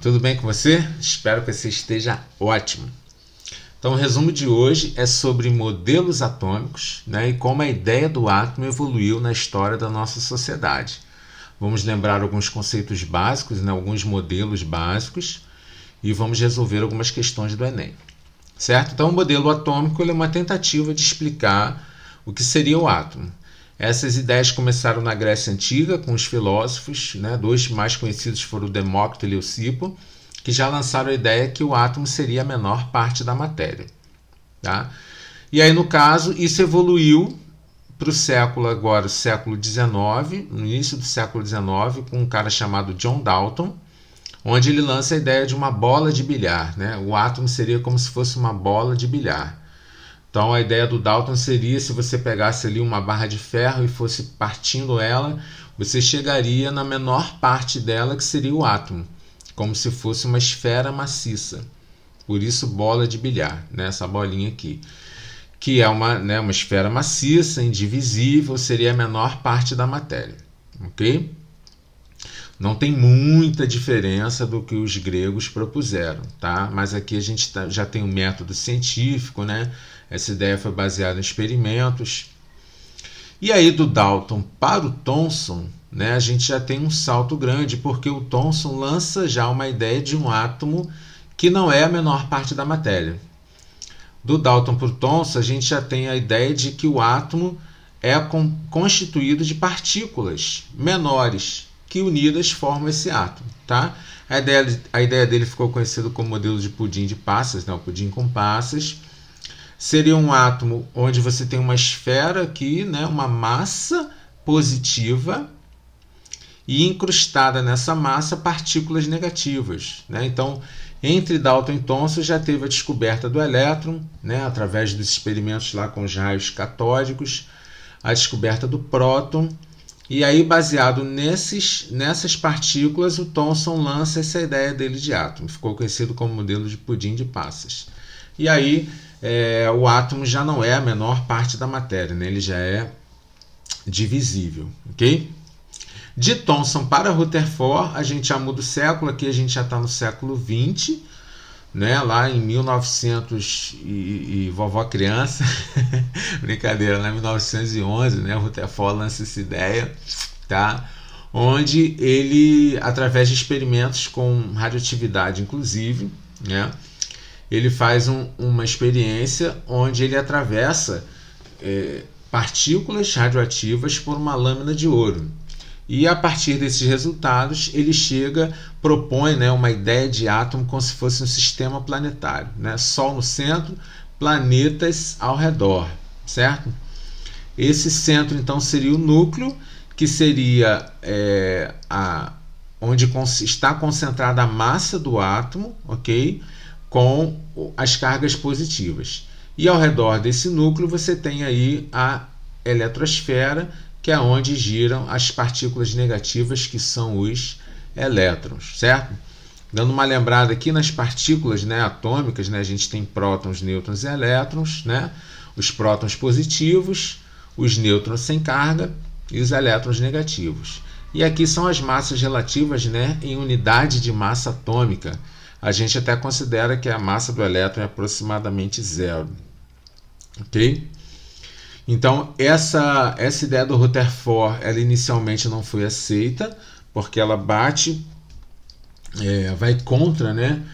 tudo bem com você? Espero que você esteja ótimo. Então, o resumo de hoje é sobre modelos atômicos, né, e como a ideia do átomo evoluiu na história da nossa sociedade. Vamos lembrar alguns conceitos básicos, né, alguns modelos básicos, e vamos resolver algumas questões do Enem. Certo? Então, o modelo atômico é uma tentativa de explicar o que seria o átomo. Essas ideias começaram na Grécia Antiga, com os filósofos, né? Dois mais conhecidos foram Demócrito e Leucipo, que já lançaram a ideia que o átomo seria a menor parte da matéria. Tá? E aí, no caso, isso evoluiu para o século XIX, no início do século XIX, com um cara chamado John Dalton, onde ele lança a ideia de uma bola de bilhar. Né? O átomo seria como se fosse uma bola de bilhar. Então, a ideia do Dalton seria, se você pegasse ali uma barra de ferro e fosse partindo ela, você chegaria na menor parte dela, que seria o átomo, como se fosse uma esfera maciça. Por isso, bola de bilhar, né? Essa bolinha aqui, que é uma esfera maciça, indivisível, seria a menor parte da matéria. Ok? Não tem muita diferença do que os gregos propuseram, tá? Mas aqui a gente já tem um método científico, né? Essa ideia foi baseada em experimentos. E aí, do Dalton para o Thomson, né, a gente já tem um salto grande, porque o Thomson lança já uma ideia de um átomo que não é a menor parte da matéria. Do Dalton para o Thomson, a gente já tem a ideia de que o átomo é constituído de partículas menores, que unidas formam esse átomo. Tá? A ideia dele ficou conhecida como modelo de pudim de passas, né, o pudim com passas. Seria um átomo onde você tem uma esfera aqui, né, uma massa positiva, e incrustada nessa massa partículas negativas. Né? Então, entre Dalton e Thomson já teve a descoberta do elétron, né, através dos experimentos lá com os raios catódicos, a descoberta do próton, e aí, baseado nessas partículas, o Thomson lança essa ideia dele de átomo. Ficou conhecido como modelo de pudim de passas. E aí, o átomo já não é a menor parte da matéria, né? Ele já é divisível. Okay? De Thomson para Rutherford, a gente já muda o século, aqui a gente já está no século XX, né? Lá em 1900 e vovó criança, brincadeira, lá em 1911, né? Rutherford lança essa ideia, tá? Onde ele, através de experimentos com radioatividade inclusive, né? Ele faz uma experiência onde ele atravessa partículas radioativas por uma lâmina de ouro. E a partir desses resultados, ele propõe, né, uma ideia de átomo como se fosse um sistema planetário. Né? Sol no centro, planetas ao redor, certo? Esse centro, então, seria o núcleo, que seria onde está concentrada a massa do átomo, ok? Com as cargas positivas. E ao redor desse núcleo você tem aí a eletrosfera, que é onde giram as partículas negativas, que são os elétrons, certo? Dando uma lembrada aqui nas partículas, né, atômicas, né, a gente tem prótons, nêutrons e elétrons, né? Os prótons positivos, os nêutrons sem carga e os elétrons negativos. E aqui são as massas relativas, né, em unidade de massa atômica. A gente até considera que a massa do elétron é aproximadamente zero. Ok? Então, essa ideia do Rutherford, ela inicialmente não foi aceita, porque ela vai contra, né,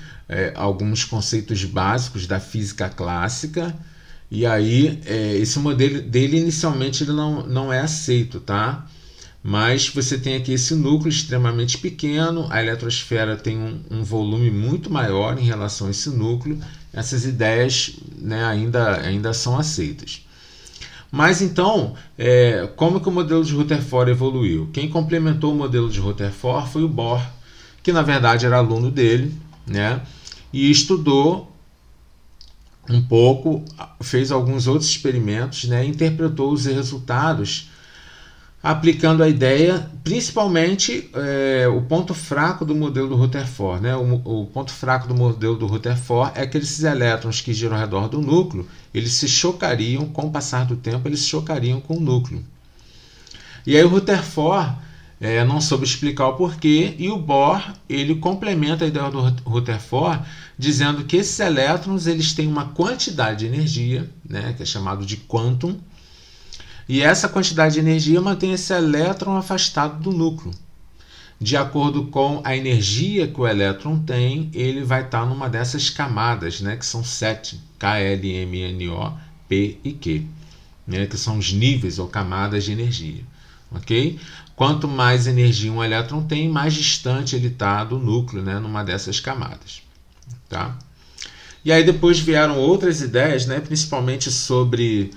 alguns conceitos básicos da física clássica, e aí esse modelo dele inicialmente ele não é aceito, tá? Mas você tem aqui esse núcleo extremamente pequeno, a eletrosfera tem um volume muito maior em relação a esse núcleo. Essas ideias, né, ainda são aceitas. Mas então, como que o modelo de Rutherford evoluiu? Quem complementou o modelo de Rutherford foi o Bohr, que na verdade era aluno dele, né, e estudou um pouco, fez alguns outros experimentos, né, interpretou os resultados aplicando a ideia, principalmente o ponto fraco do modelo do Rutherford. Né? O ponto fraco do modelo do Rutherford é que esses elétrons que giram ao redor do núcleo, eles se chocariam, com o passar do tempo, eles se chocariam com o núcleo. E aí o Rutherford não soube explicar o porquê, e o Bohr ele complementa a ideia do Rutherford dizendo que esses elétrons eles têm uma quantidade de energia, né, que é chamado de quantum, e essa quantidade de energia mantém esse elétron afastado do núcleo. De acordo com a energia que o elétron tem, ele vai estar numa dessas camadas, né, que são 7, K, L, M, N, O, P e Q, né, que são os níveis ou camadas de energia. Okay? Quanto mais energia um elétron tem, mais distante ele está do núcleo, né, numa dessas camadas. Tá? E aí depois vieram outras ideias, né, principalmente sobre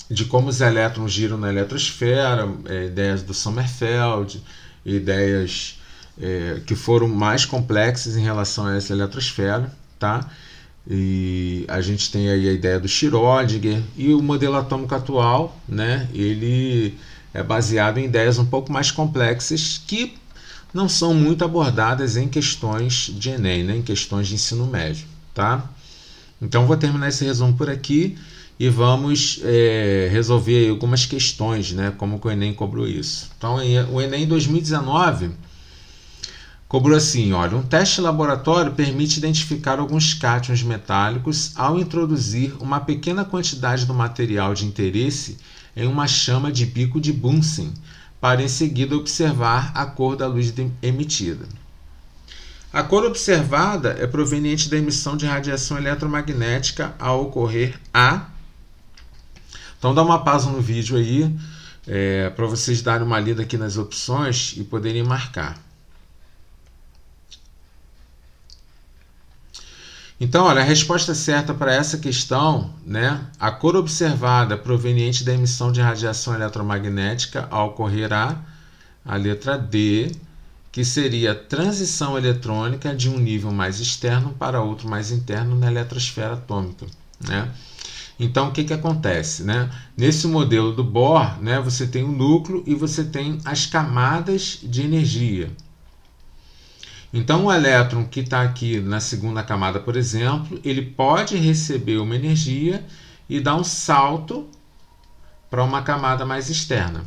de como os elétrons giram na eletrosfera, ideias do Sommerfeld, ideias que foram mais complexas em relação a essa eletrosfera, tá? E a gente tem aí a ideia do Schrödinger, e o modelo atômico atual, né, ele é baseado em ideias um pouco mais complexas que não são muito abordadas em questões de Enem, né, em questões de ensino médio, tá? Então vou terminar esse resumo por aqui e vamos resolver algumas questões, né, como que o Enem cobrou isso. Então o Enem 2019 cobrou assim, olha, um teste laboratório permite identificar alguns cátions metálicos ao introduzir uma pequena quantidade do material de interesse em uma chama de bico de Bunsen, para em seguida observar a cor da luz emitida. A cor observada é proveniente da emissão de radiação eletromagnética ao ocorrer A. Então dá uma pausa no vídeo aí, para vocês darem uma lida aqui nas opções e poderem marcar. Então, olha, a resposta certa para essa questão, né, a cor observada proveniente da emissão de radiação eletromagnética ao ocorrer a letra D, que seria a transição eletrônica de um nível mais externo para outro mais interno na eletrosfera atômica, né? Então, o que acontece, né? Nesse modelo do Bohr, né, você tem o núcleo e você tem as camadas de energia. Então, o elétron que está aqui na segunda camada, por exemplo, ele pode receber uma energia e dar um salto para uma camada mais externa.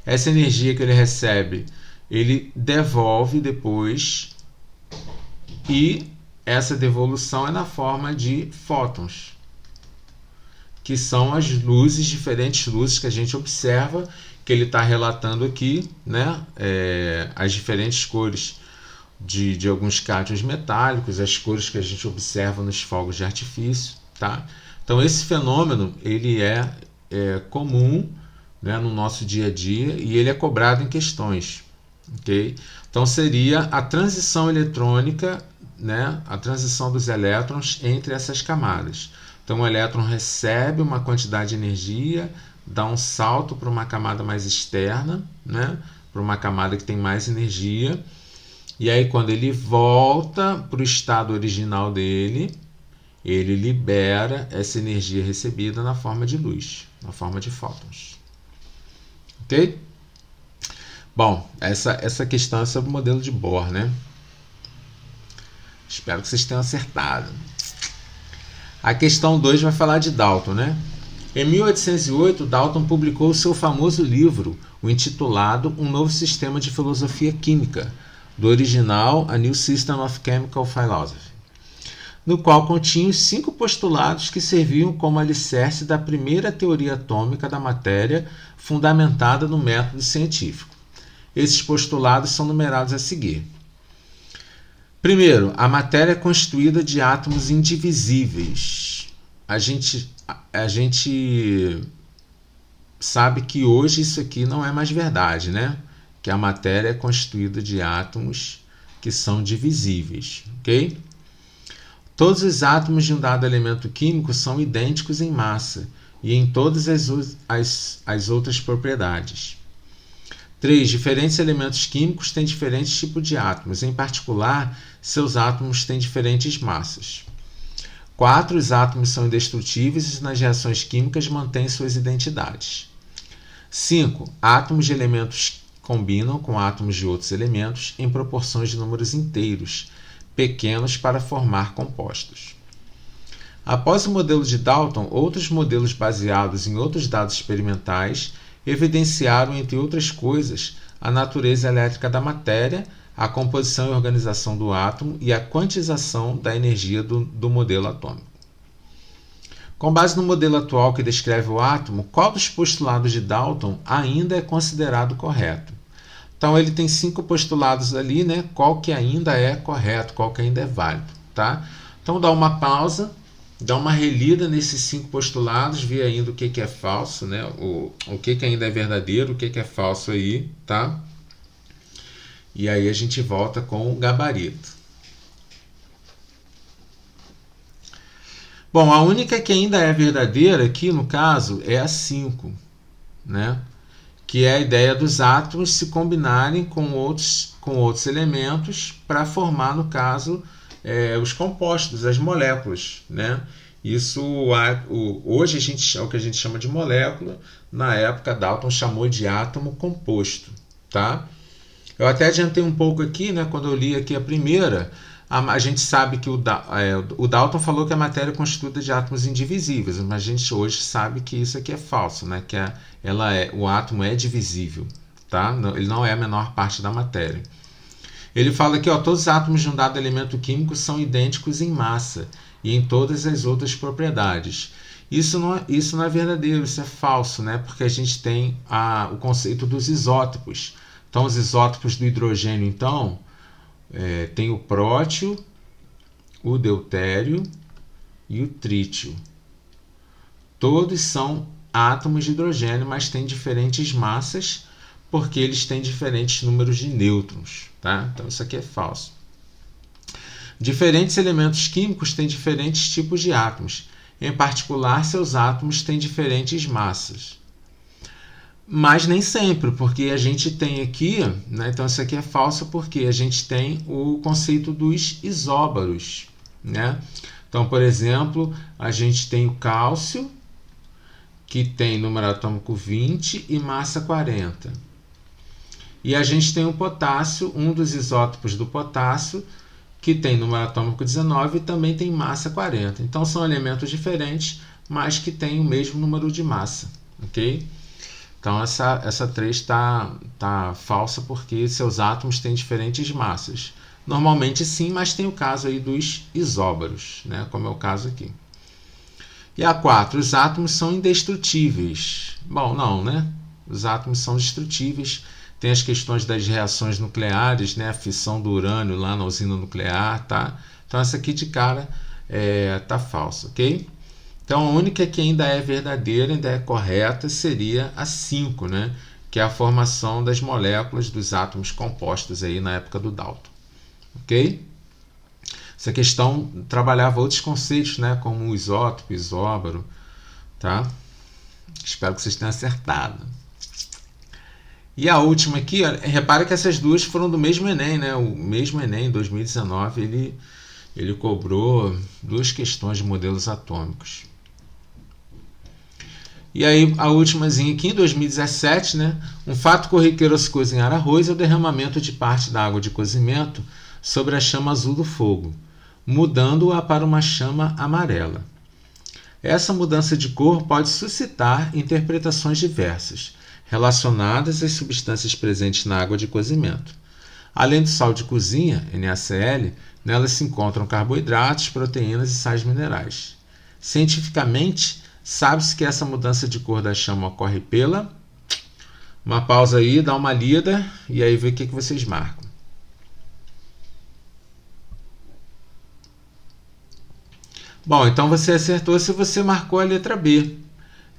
Essa energia que ele recebe, ele devolve depois, e essa devolução é na forma de fótons, que são as luzes, diferentes luzes que a gente observa, que ele está relatando aqui, né? As diferentes cores de alguns cátions metálicos, as cores que a gente observa nos fogos de artifício, tá? Então esse fenômeno ele é comum, né, no nosso dia a dia, e ele é cobrado em questões, ok? Então seria a transição eletrônica, né, a transição dos elétrons entre essas camadas. Então o elétron recebe uma quantidade de energia, dá um salto para uma camada mais externa, né, para uma camada que tem mais energia. E aí, quando ele volta para o estado original dele, ele libera essa energia recebida na forma de luz, na forma de fótons. Ok? Bom, essa questão é sobre o modelo de Bohr, né? Espero que vocês tenham acertado. A questão 2 vai falar de Dalton, né? Em 1808, Dalton publicou o seu famoso livro, o intitulado Um Novo Sistema de Filosofia Química, do original A New System of Chemical Philosophy, no qual continha os 5 postulados que serviam como alicerce da primeira teoria atômica da matéria fundamentada no método científico. Esses postulados são numerados a seguir. Primeiro, a matéria é constituída de átomos indivisíveis. A gente sabe que hoje isso aqui não é mais verdade, né? Que a matéria é constituída de átomos que são divisíveis, ok? Todos os átomos de um dado elemento químico são idênticos em massa e em todas as outras propriedades. 3. Diferentes elementos químicos têm diferentes tipos de átomos, em particular, seus átomos têm diferentes massas. 4. Os átomos são indestrutíveis e nas reações químicas mantêm suas identidades. 5. Átomos de elementos combinam com átomos de outros elementos em proporções de números inteiros, pequenos para formar compostos. Após o modelo de Dalton, outros modelos baseados em outros dados experimentais evidenciaram, entre outras coisas, a natureza elétrica da matéria, a composição e organização do átomo e a quantização da energia do modelo atômico. Com base no modelo atual que descreve o átomo, qual dos postulados de Dalton ainda é considerado correto? Então ele tem 5 postulados ali, né? Qual que ainda é correto, qual que ainda é válido, tá? Então dá uma pausa, dá uma relida nesses 5 postulados, vê ainda o que é falso, né? O que ainda é verdadeiro, o que é falso aí, tá? E aí a gente volta com o gabarito. Bom, a única que ainda é verdadeira aqui, no caso, é a 5, né? Que é a ideia dos átomos se combinarem com outros elementos para formar, no caso, os compostos, as moléculas, né? Isso hoje é o que a gente chama de molécula. Na época, Dalton chamou de átomo composto, tá? Eu até adiantei um pouco aqui, né? Quando eu li aqui a primeira, a gente sabe que o Dalton falou que a matéria é constituída de átomos indivisíveis, mas a gente hoje sabe que isso aqui é falso, né? Que o átomo é divisível, tá? Ele não é a menor parte da matéria. Ele fala que todos os átomos de um dado elemento químico são idênticos em massa e em todas as outras propriedades. Isso não é verdadeiro, isso é falso, né? Porque a gente tem o conceito dos isótopos. Então, os isótopos do hidrogênio, então, tem o prótio, o deutério e o trítio. Todos são átomos de hidrogênio, mas têm diferentes massas, porque eles têm diferentes números de nêutrons, tá? Então, isso aqui é falso. Diferentes elementos químicos têm diferentes tipos de átomos. Em particular, seus átomos têm diferentes massas. Mas nem sempre, porque a gente tem aqui, né, então isso aqui é falso porque a gente tem o conceito dos isóbaros, né? Então, por exemplo, a gente tem o cálcio, que tem número atômico 20 e massa 40. E a gente tem o potássio, um dos isótopos do potássio, que tem número atômico 19 e também tem massa 40. Então, são elementos diferentes, mas que têm o mesmo número de massa, ok? Então, essa 3 tá falsa porque seus átomos têm diferentes massas. Normalmente sim, mas tem o caso aí dos isóbaros, né? Como é o caso aqui. E a 4, os átomos são indestrutíveis. Bom, não, né? Os átomos são destrutíveis. Tem as questões das reações nucleares, né? A fissão do urânio lá na usina nuclear, tá? Então, essa aqui de cara tá falsa, ok? Então, a única que ainda é verdadeira, ainda é correta, seria a 5, né? Que é a formação das moléculas dos átomos compostos aí na época do Dalton. Ok? Essa questão trabalhava outros conceitos, né? Como o isótopo, isóbaro, tá? Espero que vocês tenham acertado. E a última aqui, repara que essas duas foram do mesmo Enem, né? O mesmo Enem, em 2019, ele cobrou 2 questões de modelos atômicos. E aí, a últimazinha aqui, em 2017, né? Um fato corriqueiro ao se cozinhar arroz é o derramamento de parte da água de cozimento sobre a chama azul do fogo, mudando-a para uma chama amarela. Essa mudança de cor pode suscitar interpretações diversas, relacionadas às substâncias presentes na água de cozimento. Além do sal de cozinha, NaCl, nela se encontram carboidratos, proteínas e sais minerais. Cientificamente, sabe-se que essa mudança de cor da chama ocorre pela... Uma pausa aí, dá uma lida e aí vê o que vocês marcam. Bom, então você acertou se você marcou a letra B.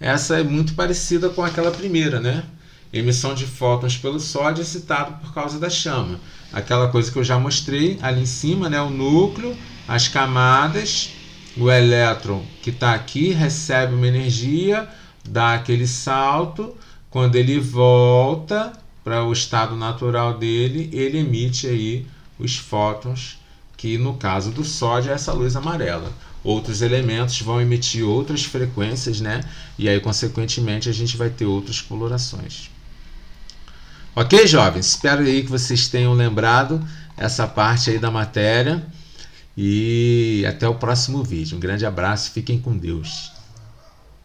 Essa é muito parecida com aquela primeira, né? Emissão de fótons pelo sódio é excitado por causa da chama. Aquela coisa que eu já mostrei ali em cima, né? O núcleo, as camadas, o elétron que está aqui recebe uma energia, dá aquele salto. Quando ele volta para o estado natural dele, ele emite aí os fótons, que no caso do sódio é essa luz amarela. Outros elementos vão emitir outras frequências, né? E aí, consequentemente, a gente vai ter outras colorações. Ok, jovens? Espero aí que vocês tenham lembrado essa parte aí da matéria. E até o próximo vídeo. Um grande abraço, fiquem com Deus.